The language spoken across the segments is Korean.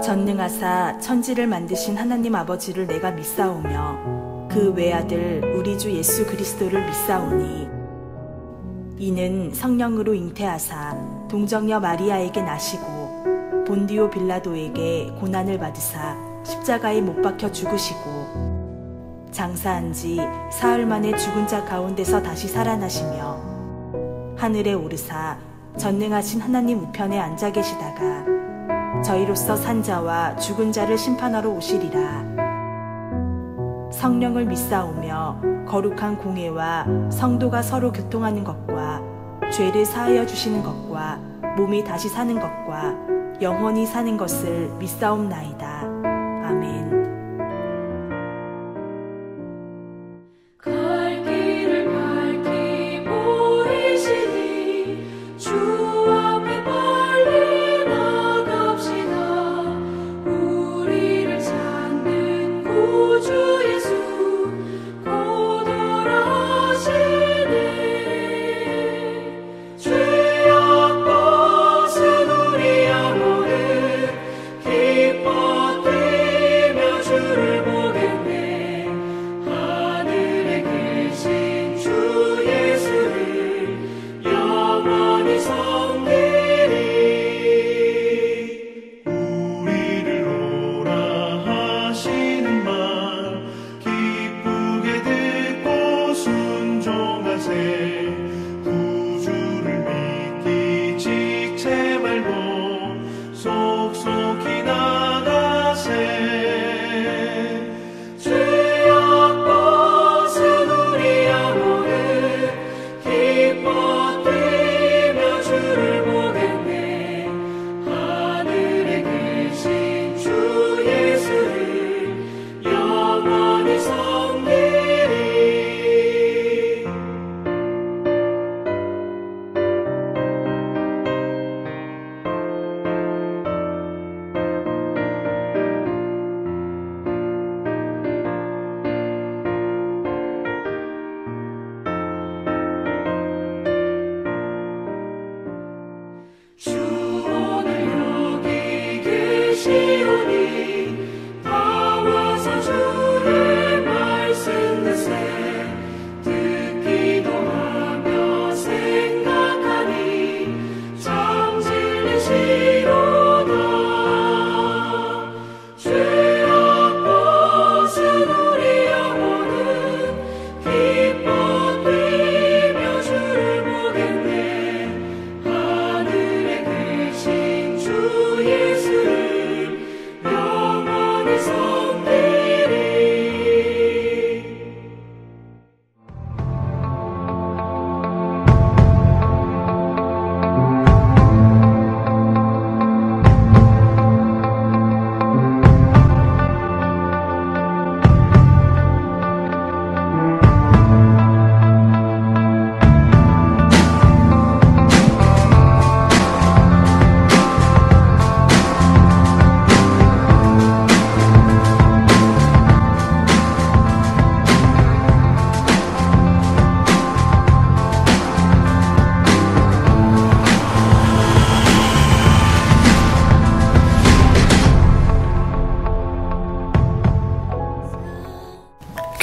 전능하사 천지를 만드신 하나님 아버지를 내가 믿사오며 그 외아들 우리 주 예수 그리스도를 믿사오니 이는 성령으로 잉태하사 동정녀 마리아에게 나시고 본디오 빌라도에게 고난을 받으사 십자가에 못 박혀 죽으시고 장사한 지 사흘 만에 죽은 자 가운데서 다시 살아나시며 하늘에 오르사 전능하신 하나님 우편에 앉아 계시다가 저희로서 산 자와 죽은 자를 심판하러 오시리라. 성령을 믿사오며 거룩한 공회와 성도가 서로 교통하는 것과 죄를 사하여 주시는 것과 몸이 다시 사는 것과 영원히 사는 것을 믿사옵나이다. 아멘.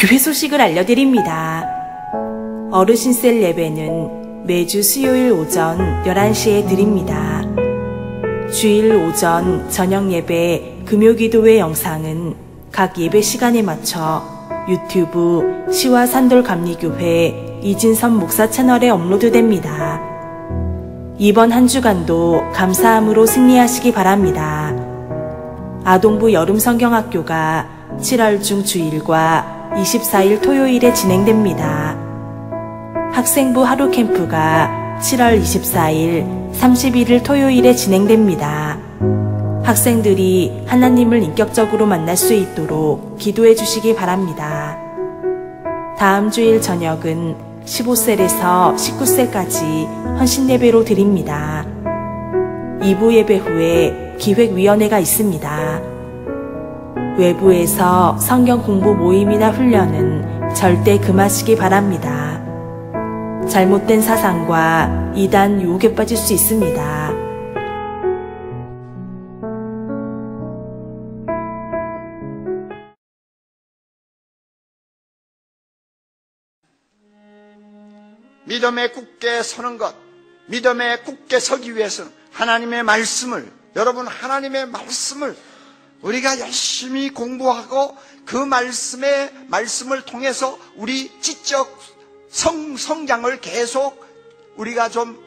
교회 소식을 알려드립니다. 어르신셀 예배는 매주 수요일 오전 11시에 드립니다. 주일 오전 저녁 예배 금요기도회 영상은 각 예배 시간에 맞춰 유튜브 시와 산돌 감리교회 이진선 목사 채널에 업로드됩니다. 이번 한 주간도 감사함으로 승리하시기 바랍니다. 아동부 여름성경학교가 7월 중 주일과 24일 토요일에 진행됩니다. 학생부 하루 캠프가 7월 24일, 31일 토요일에 진행됩니다. 학생들이 하나님을 인격적으로 만날 수 있도록 기도해 주시기 바랍니다. 다음 주일 저녁은 15셀에서 19셀까지 헌신예배로 드립니다. 2부 예배 후에 기획위원회가 있습니다. 외부에서 성경 공부 모임이나 훈련은 절대 금하시기 바랍니다. 잘못된 사상과 이단 유혹에 빠질 수 있습니다. 믿음에 굳게 서는 것, 믿음에 굳게 서기 위해서는 하나님의 말씀을, 여러분 하나님의 말씀을 우리가 열심히 공부하고 그 말씀을 통해서 우리 지적 성장을 계속 우리가 좀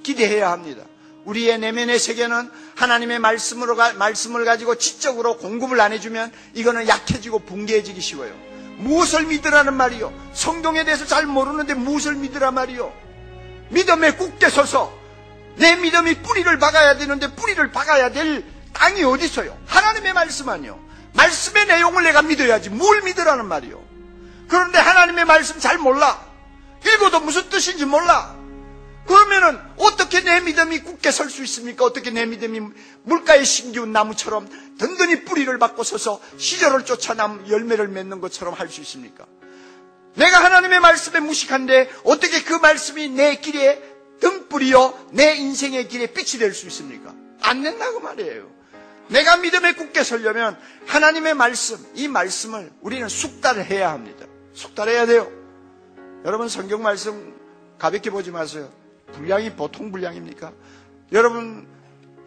기대해야 합니다. 우리의 내면의 세계는 하나님의 말씀을 가지고 지적으로 공급을 안 해주면 이거는 약해지고 붕괴해지기 쉬워요. 무엇을 믿으라는 말이요? 성경에 대해서 잘 모르는데 무엇을 믿으라 말이요? 믿음에 굳게 서서 내 믿음이 뿌리를 박아야 되는데 뿌리를 박아야 될 땅이 어디 있어요? 하나님의 말씀 아니요. 말씀의 내용을 내가 믿어야지 뭘 믿으라는 말이요. 그런데 하나님의 말씀 잘 몰라. 읽어도 무슨 뜻인지 몰라. 그러면은 어떻게 내 믿음이 굳게 설 수 있습니까? 어떻게 내 믿음이 물가에 심기운 나무처럼 든든히 뿌리를 박고 서서 시절을 쫓아 열매를 맺는 것처럼 할 수 있습니까? 내가 하나님의 말씀에 무식한데 어떻게 그 말씀이 내 길에 등불이요 내 인생의 길에 빛이 될 수 있습니까? 안 된다고 말이에요. 내가 믿음에 굳게 서려면 하나님의 말씀, 이 말씀을 우리는 숙달을 해야 합니다. 숙달해야 돼요. 여러분 성경 말씀 가볍게 보지 마세요. 분량이 보통 분량입니까? 여러분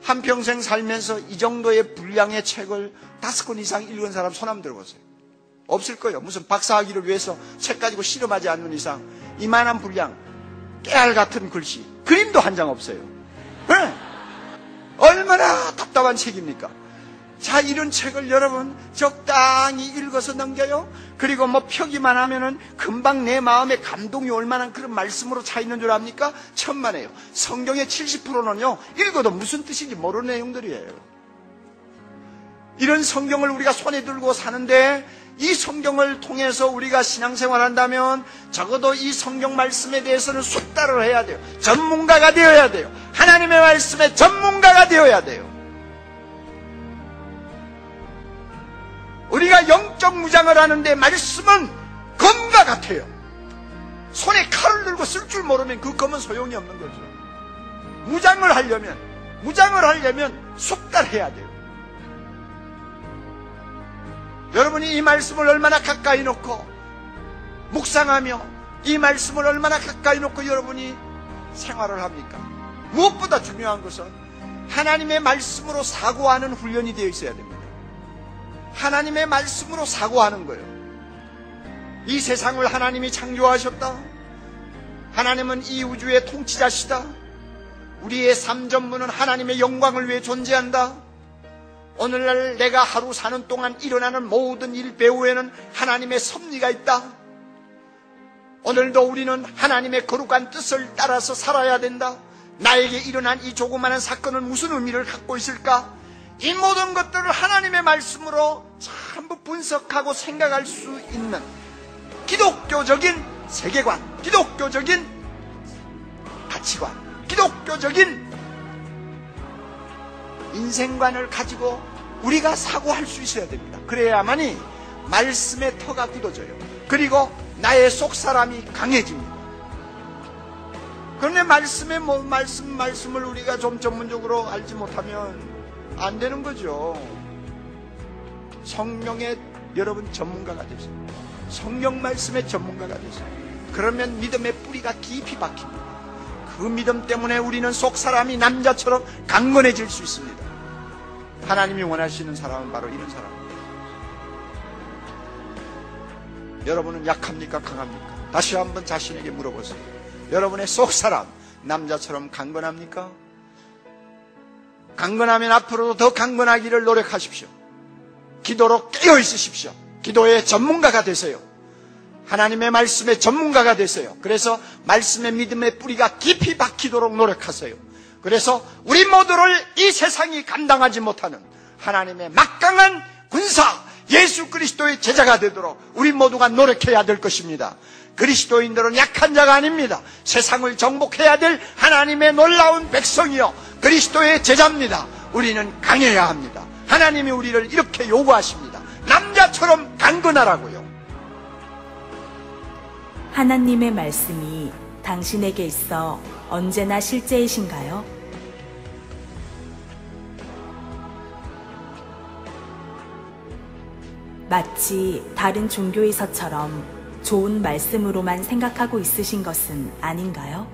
한평생 살면서 이 정도의 분량의 책을 5권 이상 읽은 사람 손 한번 들어보세요. 없을 거예요. 무슨 박사학위를 위해서 책 가지고 실험하지 않는 이상 이만한 분량, 깨알 같은 글씨, 그림도 한 장 없어요. 네. 얼마나 답답한 책입니까? 자, 이런 책을 여러분 적당히 읽어서 넘겨요. 그리고 뭐 펴기만 하면은 금방 내 마음에 감동이 올 만한 그런 말씀으로 차 있는 줄 압니까? 천만에요. 성경의 70%는요 읽어도 무슨 뜻인지 모르는 내용들이에요. 이런 성경을 우리가 손에 들고 사는데 이 성경을 통해서 우리가 신앙생활 한다면 적어도 이 성경 말씀에 대해서는 숙달을 해야 돼요. 전문가가 되어야 돼요. 하나님의 말씀의 전문가가 되어야 돼요. 우리가 영적 무장을 하는데 말씀은 검과 같아요. 손에 칼을 들고 쓸 줄 모르면 그 검은 소용이 없는 거죠. 무장을 하려면 숙달해야 돼요. 여러분이 이 말씀을 얼마나 가까이 놓고 묵상하며 이 말씀을 얼마나 가까이 놓고 여러분이 생활을 합니까? 무엇보다 중요한 것은 하나님의 말씀으로 사고하는 훈련이 되어 있어야 됩니다. 하나님의 말씀으로 사고하는 거예요. 이 세상을 하나님이 창조하셨다. 하나님은 이 우주의 통치자시다. 우리의 삶 전부는 하나님의 영광을 위해 존재한다. 오늘날 내가 하루 사는 동안 일어나는 모든 일 배후에는 하나님의 섭리가 있다. 오늘도 우리는 하나님의 거룩한 뜻을 따라서 살아야 된다. 나에게 일어난 이 조그마한 사건은 무슨 의미를 갖고 있을까? 이 모든 것들을 하나님의 말씀으로 전부 분석하고 생각할 수 있는 기독교적인 세계관, 기독교적인 가치관, 기독교적인 인생관을 가지고 우리가 사고할 수 있어야 됩니다. 그래야만이 말씀의 터가 굳어져요. 그리고 나의 속사람이 강해집니다. 그런데 말씀을 우리가 좀 전문적으로 알지 못하면 안 되는 거죠. 성령의 여러분 전문가가 되세요. 성령 말씀의 전문가가 되세요. 그러면 믿음의 뿌리가 깊이 박힙니다. 그 믿음 때문에 우리는 속사람이 남자처럼 강건해질 수 있습니다. 하나님이 원하시는 사람은 바로 이런 사람입니다. 여러분은 약합니까? 강합니까? 다시 한번 자신에게 물어보세요. 여러분의 속사람 남자처럼 강건합니까? 강건하면 앞으로도 더 강건하기를 노력하십시오. 기도로 깨어 있으십시오. 기도의 전문가가 되세요. 하나님의 말씀의 전문가가 되세요. 그래서 말씀의 믿음의 뿌리가 깊이 박히도록 노력하세요. 그래서 우리 모두를 이 세상이 감당하지 못하는 하나님의 막강한 군사 예수 그리스도의 제자가 되도록 우리 모두가 노력해야 될 것입니다. 그리스도인들은 약한 자가 아닙니다. 세상을 정복해야 될 하나님의 놀라운 백성이요 그리스도의 제자입니다. 우리는 강해야 합니다. 하나님이 우리를 이렇게 요구하십니다. 남자처럼 강건하라고요. 하나님의 말씀이 당신에게 있어 언제나 실제이신가요? 마치 다른 종교에서처럼 좋은 말씀으로만 생각하고 있으신 것은 아닌가요?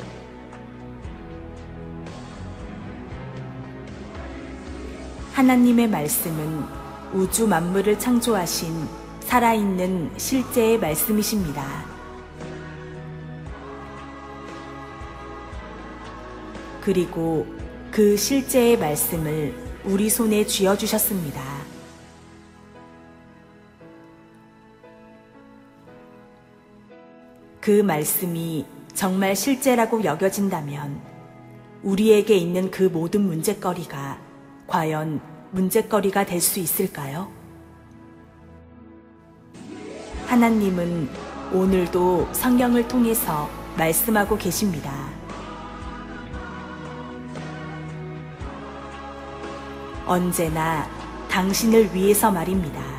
하나님의 말씀은 우주 만물을 창조하신 살아있는 실제의 말씀이십니다. 그리고 그 실제의 말씀을 우리 손에 쥐어주셨습니다. 그 말씀이 정말 실제라고 여겨진다면 우리에게 있는 그 모든 문제거리가 과연 문제거리가 될 수 있을까요? 하나님은 오늘도 성경을 통해서 말씀하고 계십니다. 언제나 당신을 위해서 말입니다.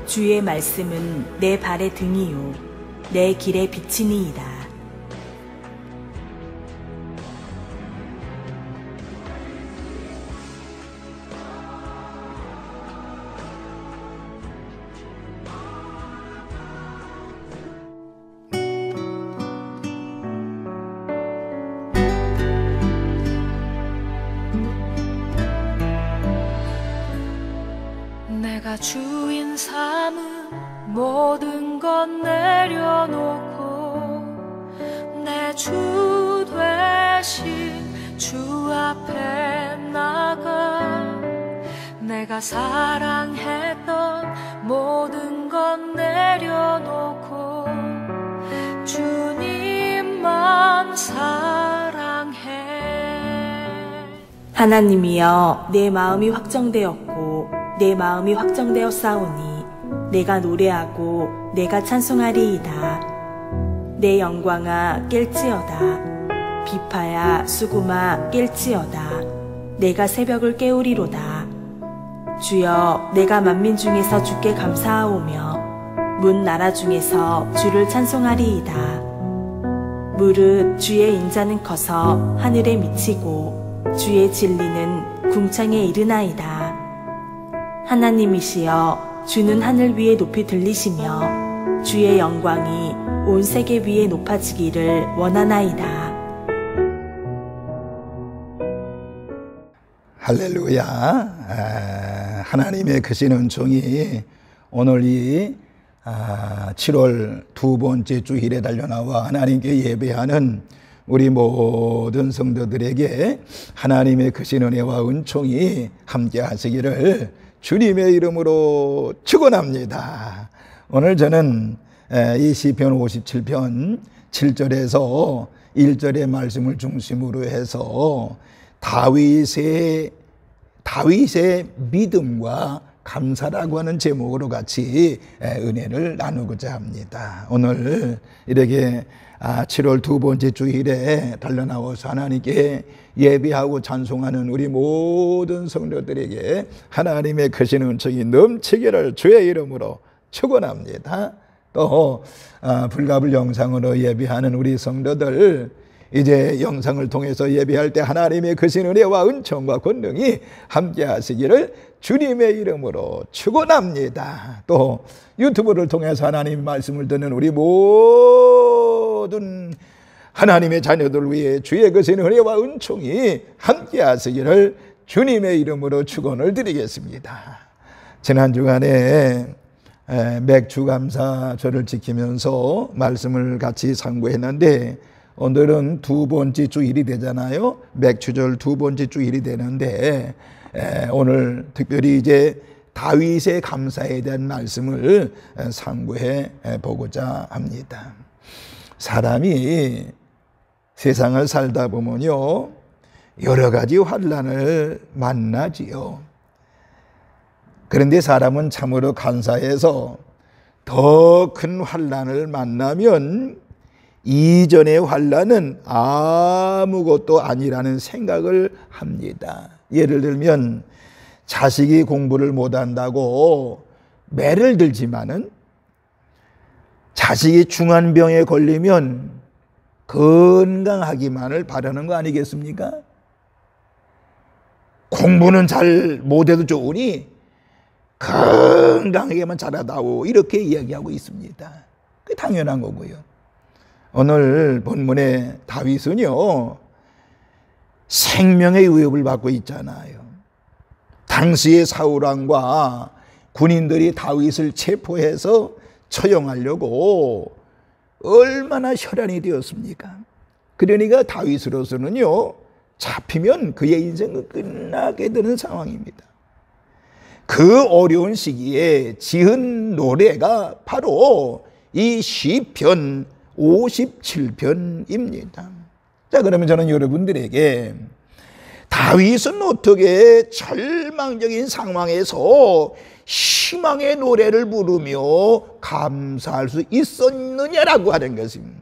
주의 말씀은 내 발의 등이요 내 길의 빛이니이다. 내가 주인 삼은 모든 것 내려놓고 내 주 되신 주 앞에 나가 내가 사랑했던 모든 것 내려놓고 주님만 사랑해. 하나님이여, 내 마음이 확정되었고 내 마음이 확정되었사오니 내가 노래하고 내가 찬송하리이다. 내 영광아 깰지어다. 비파야 수구마 깰지어다. 내가 새벽을 깨우리로다. 주여, 내가 만민 중에서 주께 감사하오며 문 나라 중에서 주를 찬송하리이다. 무릇 주의 인자는 커서 하늘에 미치고 주의 진리는 궁창에 이르나이다. 하나님이시여, 주는 하늘 위에 높이 들리시며 주의 영광이 온 세계 위에 높아지기를 원하나이다. 할렐루야. 하나님의 크신 은총이 오늘 이 7월 두 번째 주일에 달려나와 하나님께 예배하는 우리 모든 성도들에게 하나님의 크신 은혜와 은총이 함께 하시기를 주님의 이름으로 축원합니다. 오늘 저는 이 시편 57편 7절에서 1절의 말씀을 중심으로 해서 다윗의 믿음과 감사라고 하는 제목으로 같이 은혜를 나누고자 합니다. 오늘 이렇게 7월 두 번째 주일에 달려나와서 하나님께 예배하고 찬송하는 우리 모든 성도들에게 하나님의 크신 은총이 넘치기를 주의 이름으로 축원합니다. 또 불가불 영상으로 예배하는 우리 성도들, 이제 영상을 통해서 예배할 때 하나님의 크신 은혜와 은총과 권능이 함께 하시기를 주님의 이름으로 축원합니다. 또 유튜브를 통해서 하나님 말씀을 듣는 우리 모든 하나님의 자녀들 위해 주의 크신 은혜와 은총이 함께 하시기를 주님의 이름으로 축원을 드리겠습니다. 지난 주간에 맥주감사절을 지키면서 말씀을 같이 상고했는데 오늘은 두 번째 주일이 되잖아요. 맥주절 두 번째 주일이 되는데 오늘 특별히 이제 다윗의 감사에 대한 말씀을 상고해 보고자 합니다. 사람이 세상을 살다 보면요, 여러 가지 환난을 만나지요. 그런데 사람은 참으로 간사해서 더 큰 환난을 만나면 이전의 환난은 아무것도 아니라는 생각을 합니다. 예를 들면 자식이 공부를 못한다고 매를 들지만은 자식이 중환병에 걸리면 건강하기만을 바라는 거 아니겠습니까? 공부는 잘 못해도 좋으니 건강하게만 자라다오, 이렇게 이야기하고 있습니다. 그게 당연한 거고요. 오늘 본문의 다윗은요, 생명의 위협을 받고 있잖아요. 당시의 사울왕과 군인들이 다윗을 체포해서 처형하려고 얼마나 혈안이 되었습니까? 그러니까 다윗으로서는요, 잡히면 그의 인생은 끝나게 되는 상황입니다. 그 어려운 시기에 지은 노래가 바로 이 시편 57편입니다. 자, 그러면 저는 여러분들에게 다윗은 어떻게 절망적인 상황에서 희망의 노래를 부르며 감사할 수 있었느냐라고 하는 것입니다.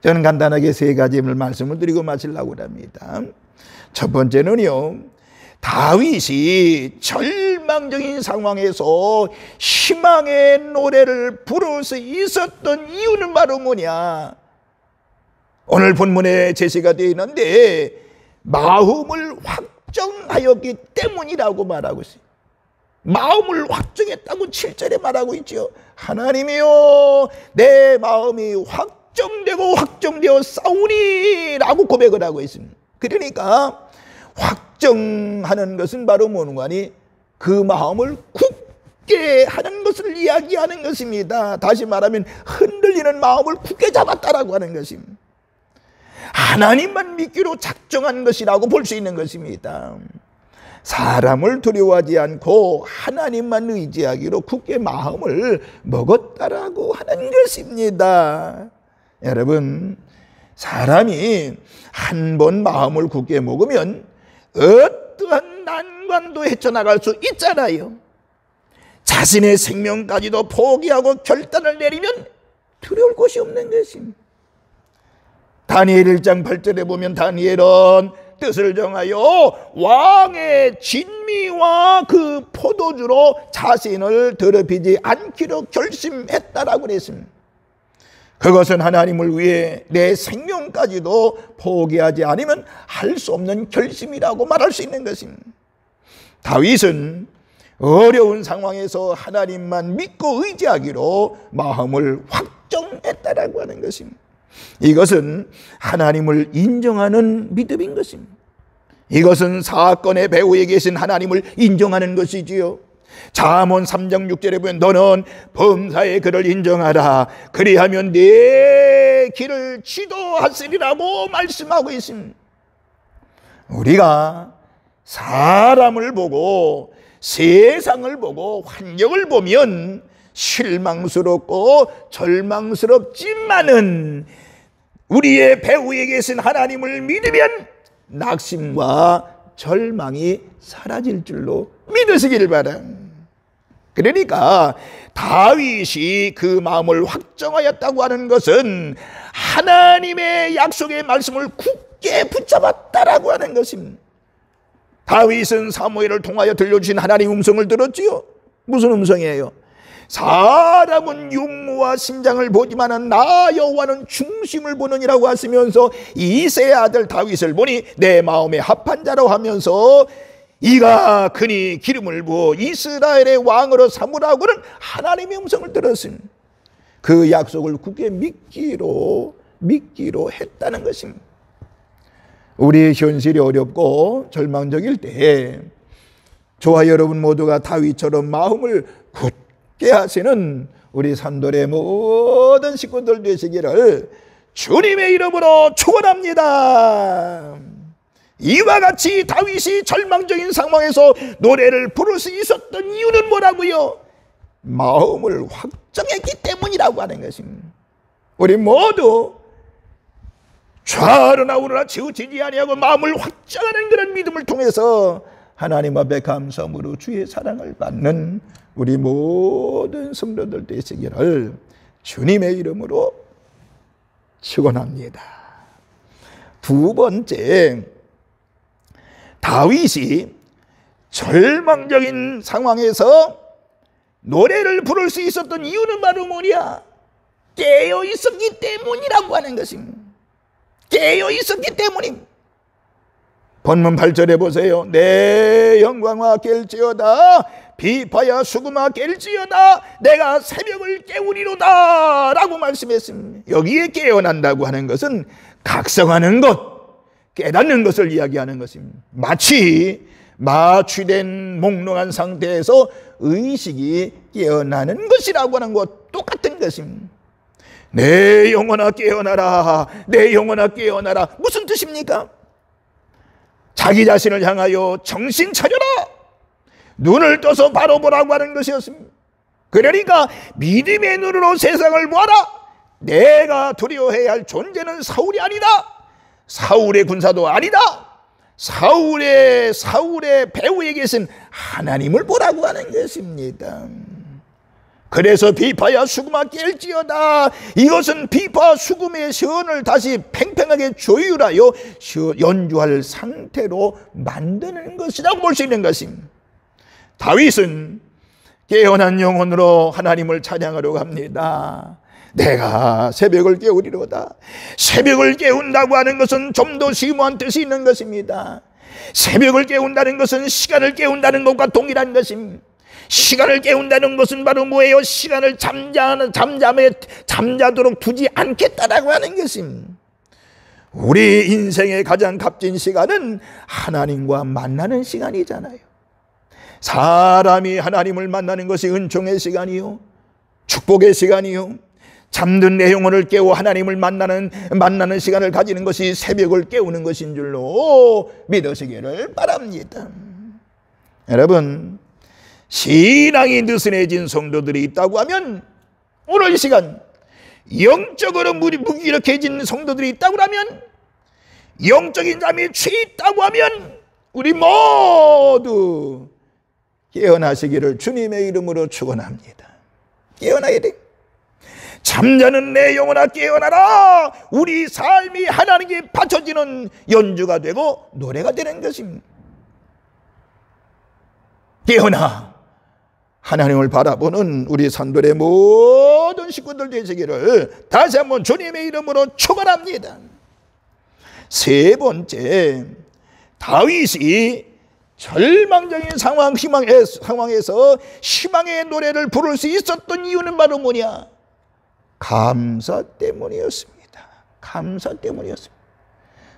저는 간단하게 세 가지 말씀을 드리고 마치려고 합니다. 첫 번째는요, 다윗이 절망적인 상황에서 희망의 노래를 부를 수 있었던 이유는 바로 뭐냐? 오늘 본문에 제시가 되어 있는데 마음을 확정하였기 때문이라고 말하고 있어요. 마음을 확정했다고 7절에 말하고 있죠. 하나님이여, 내 마음이 확정되고 확정되어 싸우니 라고 고백을 하고 있습니다. 그러니까 확정하는 것은 바로 뭐는가 하니 그 마음을 굳게 하는 것을 이야기하는 것입니다. 다시 말하면 흔들리는 마음을 굳게 잡았다라고 하는 것입니다. 하나님만 믿기로 작정한 것이라고 볼 수 있는 것입니다. 사람을 두려워하지 않고 하나님만 의지하기로 굳게 마음을 먹었다라고 하는 것입니다. 여러분, 사람이 한 번 마음을 굳게 먹으면 어떠한 난관도 헤쳐나갈 수 있잖아요. 자신의 생명까지도 포기하고 결단을 내리면 두려울 것이 없는 것입니다. 다니엘 1장 8절에 보면 다니엘은 뜻을 정하여 왕의 진미와 그 포도주로 자신을 더럽히지 않기로 결심했다라고 그랬습니다. 그것은 하나님을 위해 내 생명까지도 포기하지 않으면 할 수 없는 결심이라고 말할 수 있는 것입니다. 다윗은 어려운 상황에서 하나님만 믿고 의지하기로 마음을 확정했다라고 하는 것입니다. 이것은 하나님을 인정하는 믿음인 것입니다. 이것은 사건의 배후에 계신 하나님을 인정하는 것이지요. 잠언 3장 6절에 보면 너는 범사의 그를 인정하라. 그리하면 네 길을 지도하시리라고 말씀하고 있습니다. 우리가 사람을 보고 세상을 보고 환경을 보면 실망스럽고 절망스럽지만은 우리의 배후에 계신 하나님을 믿으면 낙심과 절망이 사라질 줄로 믿으시길 바랍니다. 그러니까 다윗이 그 마음을 확정하였다고 하는 것은 하나님의 약속의 말씀을 굳게 붙잡았다라고 하는 것입니다. 다윗은 사무엘을 통하여 들려주신 하나님의 음성을 들었지요. 무슨 음성이에요? 사람은 육무와 심장을 보지만은 나 여호와는 중심을 보느니라고 하시면서 이새의 아들 다윗을 보니 내 마음에 합한 자로 하면서 이가 그니 기름을 부어 이스라엘의 왕으로 삼으라고는 하나님의 음성을 들었습니다. 그 약속을 굳게 믿기로 했다는 것입니다. 우리의 현실이 어렵고 절망적일 때 저와 여러분 모두가 다윗처럼 마음을 굳게 하시는 우리 산돌의 모든 식구들 되시기를 주님의 이름으로 축원합니다. 이와 같이 다윗이 절망적인 상황에서 노래를 부를 수 있었던 이유는 뭐라고요? 마음을 확정했기 때문이라고 하는 것입니다. 우리 모두 좌우나 우러나 치우치지 아니하고 마음을 확정하는 그런 믿음을 통해서 하나님 앞에 감사함으로 주의 사랑을 받는 우리 모든 성도들 되시기를 주님의 이름으로 축원합니다. 두 번째, 다윗이 절망적인 상황에서 노래를 부를 수 있었던 이유는 바로 뭐냐? 깨어 있었기 때문이라고 하는 것입니다. 깨어 있었기 때문입니다. 본문 8절에 보세요. 내 영광아 깰지어다 비파야 수금아 깰지어다 내가 새벽을 깨우리로다 라고 말씀했습니다. 여기에 깨어난다고 하는 것은 각성하는 것, 깨닫는 것을 이야기하는 것입니다. 마치 마취된 몽롱한 상태에서 의식이 깨어나는 것이라고 하는 것 똑같은 것입니다. 내 영혼아 깨어나라, 내 영혼아 깨어나라. 무슨 뜻입니까? 자기 자신을 향하여 정신 차려라, 눈을 떠서 바로 보라고 하는 것이었습니다. 그러니까 믿음의 눈으로 세상을 보아라. 내가 두려워해야 할 존재는 사울이 아니다, 사울의 군사도 아니다, 사울의 배후에 계신 하나님을 보라고 하는 것입니다. 그래서 비파야 수금아 깰지어다, 이것은 비파 수금의 선을 다시 팽팽하게 조율하여 연주할 상태로 만드는 것이라고 볼 수 있는 것입니다. 다윗은 깨어난 영혼으로 하나님을 찬양하러 갑니다. 내가 새벽을 깨우리로다. 새벽을 깨운다고 하는 것은 좀 더 심오한 뜻이 있는 것입니다. 새벽을 깨운다는 것은 시간을 깨운다는 것과 동일한 것입니다. 시간을 깨운다는 것은 바로 뭐예요? 시간을 잠자도록 두지 않겠다라고 하는 것입니다. 우리 인생의 가장 값진 시간은 하나님과 만나는 시간이잖아요. 사람이 하나님을 만나는 것이 은총의 시간이요, 축복의 시간이요, 잠든 내 영혼을 깨워 하나님을 만나는 시간을 가지는 것이 새벽을 깨우는 것인 줄로 믿으시기를 바랍니다. 여러분, 신앙이 느슨해진 성도들이 있다고 하면, 오늘 이 시간 영적으로 무기력해진 성도들이 있다고 하면, 영적인 잠에 취해 있다고 하면 우리 모두 깨어나시기를 주님의 이름으로 축원합니다. 깨어나야 돼. 잠자는 내 영혼아 깨어나라. 우리 삶이 하나님께 바쳐지는 연주가 되고 노래가 되는 것입니다. 깨어나 하나님을 바라보는 우리 산돌의 모든 식구들 되시기를 다시 한번 주님의 이름으로 축원합니다. 세 번째, 다윗이 절망적인 상황에서 희망의 노래를 부를 수 있었던 이유는 바로 뭐냐? 감사 때문이었습니다. 감사 때문이었습니다.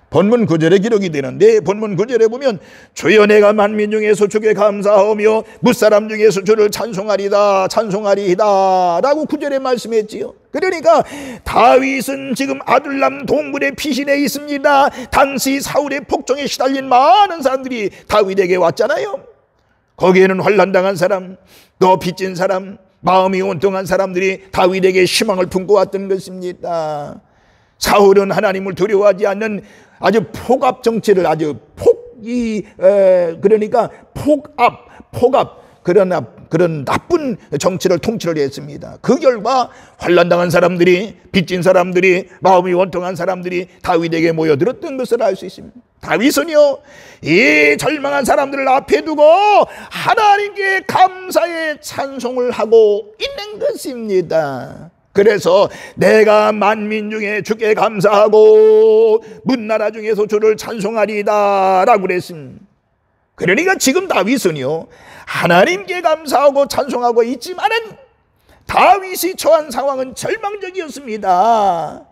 본문 9절에 기록이 되는데, 본문 9절에 보면 주여 내가 만민 중에서 주께 감사하며 뭇사람 중에서 주를 찬송하리다 라고 9절에 말씀했지요. 그러니까 다윗은 지금 아둘람 동굴의 피신에 있습니다. 당시 사울의 폭정에 시달린 많은 사람들이 다윗에게 왔잖아요. 거기에는 환난당한 사람, 또 빚진 사람, 마음이 온통한 사람들이 다윗에게 희망을 품고 왔던 것입니다. 사울은 하나님을 두려워하지 않는 아주 폭압 정치를, 그러니까 폭압 그런 나쁜 정치를 통치를 했습니다. 그 결과 환난당한 사람들이, 빚진 사람들이, 마음이 원통한 사람들이 다윗에게 모여들었던 것을 알 수 있습니다. 다윗은요, 이 절망한 사람들을 앞에 두고 하나님께 감사의 찬송을 하고 있는 것입니다. 그래서 내가 만민 중에 주께 감사하고 문나라 중에서 주를 찬송하리다 라고 그랬습니다. 그러니까 지금 다윗은요, 하나님께 감사하고 찬송하고 있지만은 다윗이 처한 상황은 절망적이었습니다.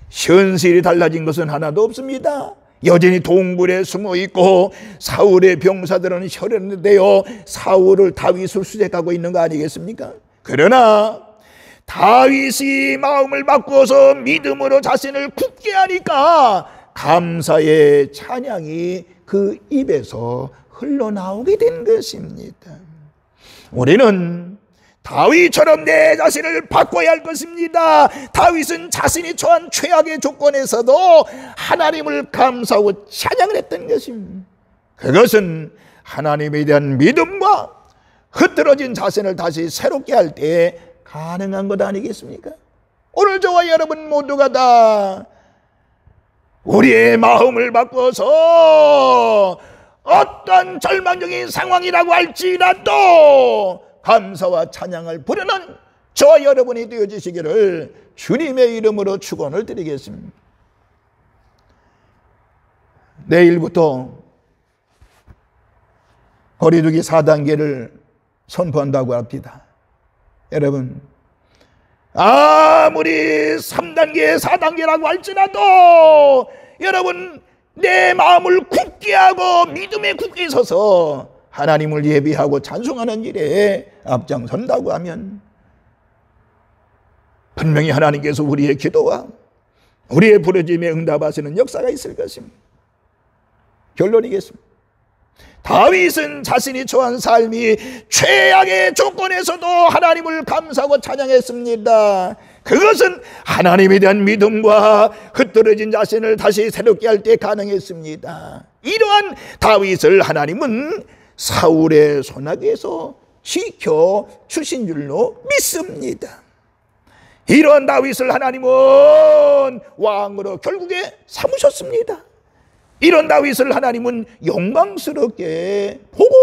현실이 달라진 것은 하나도 없습니다. 여전히 동굴에 숨어 있고 사울의 병사들은 혈연에 대어 사울을 다윗을 수색하고 있는 거 아니겠습니까? 그러나 다윗이 마음을 바꾸어서 믿음으로 자신을 굳게 하니까 감사의 찬양이 그 입에서 흘러나오게 된 것입니다. 우리는 다윗처럼 내 자신을 바꿔야 할 것입니다. 다윗은 자신이 처한 최악의 조건에서도 하나님을 감사하고 찬양을 했던 것입니다. 그것은 하나님에 대한 믿음과 흐트러진 자신을 다시 새롭게 할 때 가능한 것 아니겠습니까? 오늘 저와 여러분 모두가 다 우리의 마음을 바꿔서 어떤 절망적인 상황이라고 할지라도 감사와 찬양을 부르는 저와 여러분이 되어주시기를 주님의 이름으로 축원을 드리겠습니다. 내일부터 거리두기 4단계를 선포한다고 합니다. 여러분, 아무리 3단계, 4단계라고 할지라도 여러분, 내 마음을 굳게 하고 믿음에 굳게 서서 하나님을 예배하고 찬송하는 일에 앞장선다고 하면 분명히 하나님께서 우리의 기도와 우리의 부르짖음에 응답하시는 역사가 있을 것입니다. 결론이겠습니다. 다윗은 자신이 처한 삶이 최악의 조건에서도 하나님을 감사하고 찬양했습니다. 그것은 하나님에 대한 믿음과 흐트러진 자신을 다시 새롭게 할 때 가능했습니다. 이러한 다윗을 하나님은 사울의 손아귀에서 지켜 주신 줄로 믿습니다. 이러한 다윗을 하나님은 왕으로 결국에 삼으셨습니다. 이런 다윗을 하나님은 영광스럽게 보고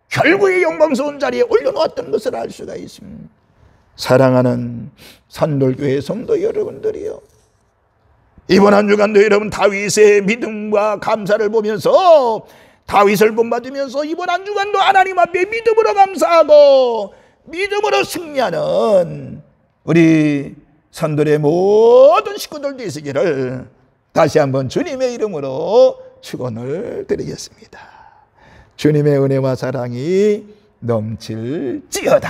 결국에 영광스러운 자리에 올려놓았던 것을 알 수가 있습니다. 사랑하는 산돌교회 성도 여러분들이요, 이번 한 주간도 여러분 다윗의 믿음과 감사를 보면서, 다윗을 본받으면서 이번 한 주간도 하나님 앞에 믿음으로 감사하고 믿음으로 승리하는 우리 산돌의 모든 식구들도 있으기를 다시 한번 주님의 이름으로 축원을 드리겠습니다. 주님의 은혜와 사랑이 넘칠지어다.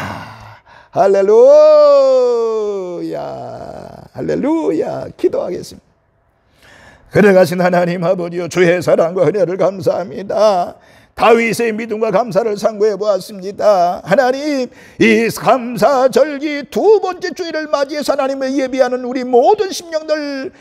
할렐루야, 할렐루야. 기도하겠습니다. 걸어가신 하나님 아버지여, 주의 사랑과 은혜를 감사합니다. 다윗의 믿음과 감사를 상고해 보았습니다. 하나님, 이 감사절기 두 번째 주일을 맞이해서 하나님을 예비하는 우리 모든 심령들,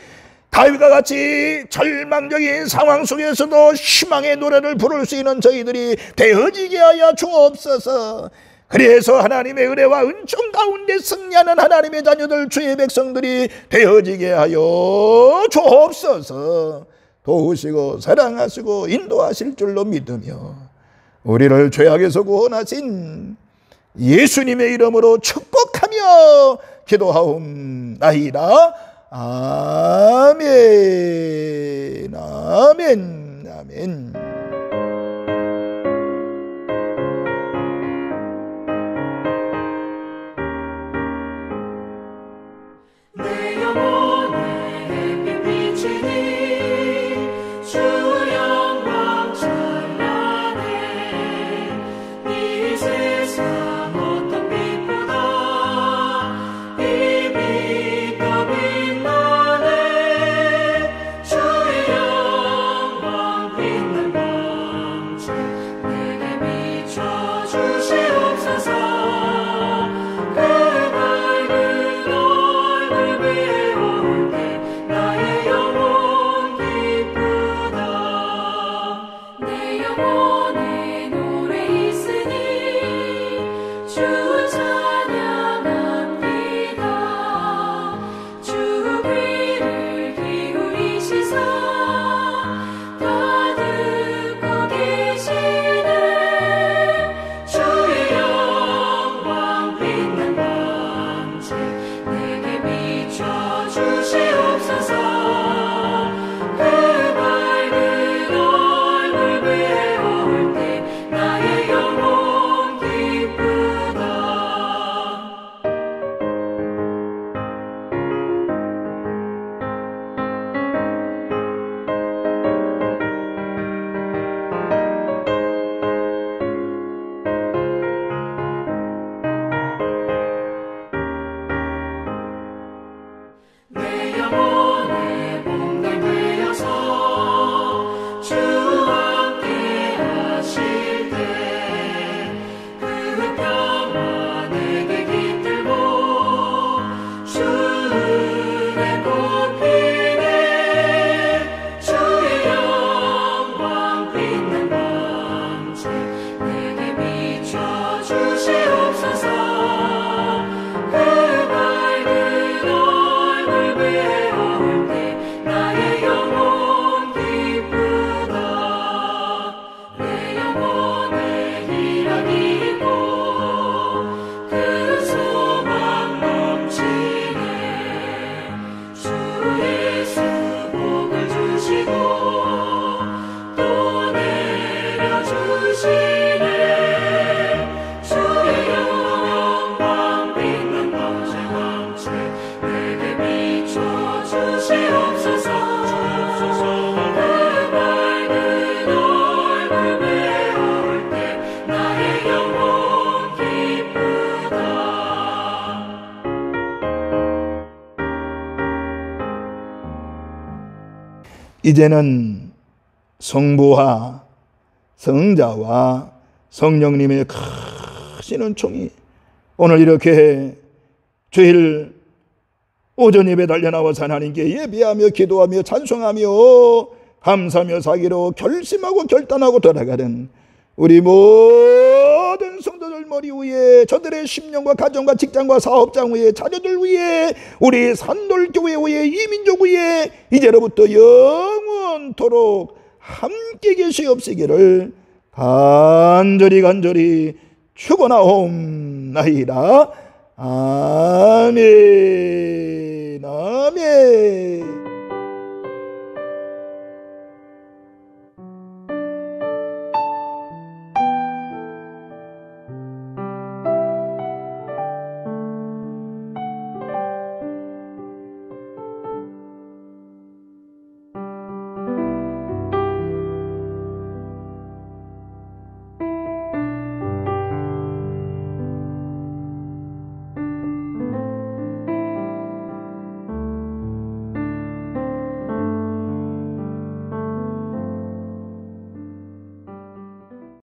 다윗과 같이 절망적인 상황 속에서도 희망의 노래를 부를 수 있는 저희들이 되어지게 하여 주옵소서. 그래서 하나님의 은혜와 은총 가운데 승리하는 하나님의 자녀들, 주의 백성들이 되어지게 하여 주옵소서. 도우시고 사랑하시고 인도하실 줄로 믿으며 우리를 죄악에서 구원하신 예수님의 이름으로 축복하며 기도하옵나이다. 아멘, 아멘, 아멘. 내 영혼에 빛비치니 주 영광 찬란해. 이 세상 어떤 빛보다 이 빛 더 빛나네. 주의 영광 빛난다. 이제는 성부와 성자와 성령님의 크신 은총이 오늘 이렇게 주일 오전 예배 달려나와서 하나님께 예배하며 기도하며 찬송하며 감사하며 사기로 결심하고 결단하고 돌아가는 우리 모든 성도들 머리 위에, 저들의 심령과 가정과 직장과 사업장 위에, 자녀들 위에, 우리 산돌교회 위에, 이민족 위에 이제로부터 영원토록 함께 계시옵시기를 간절히 축원하옵나이다. 아멘. 아멘.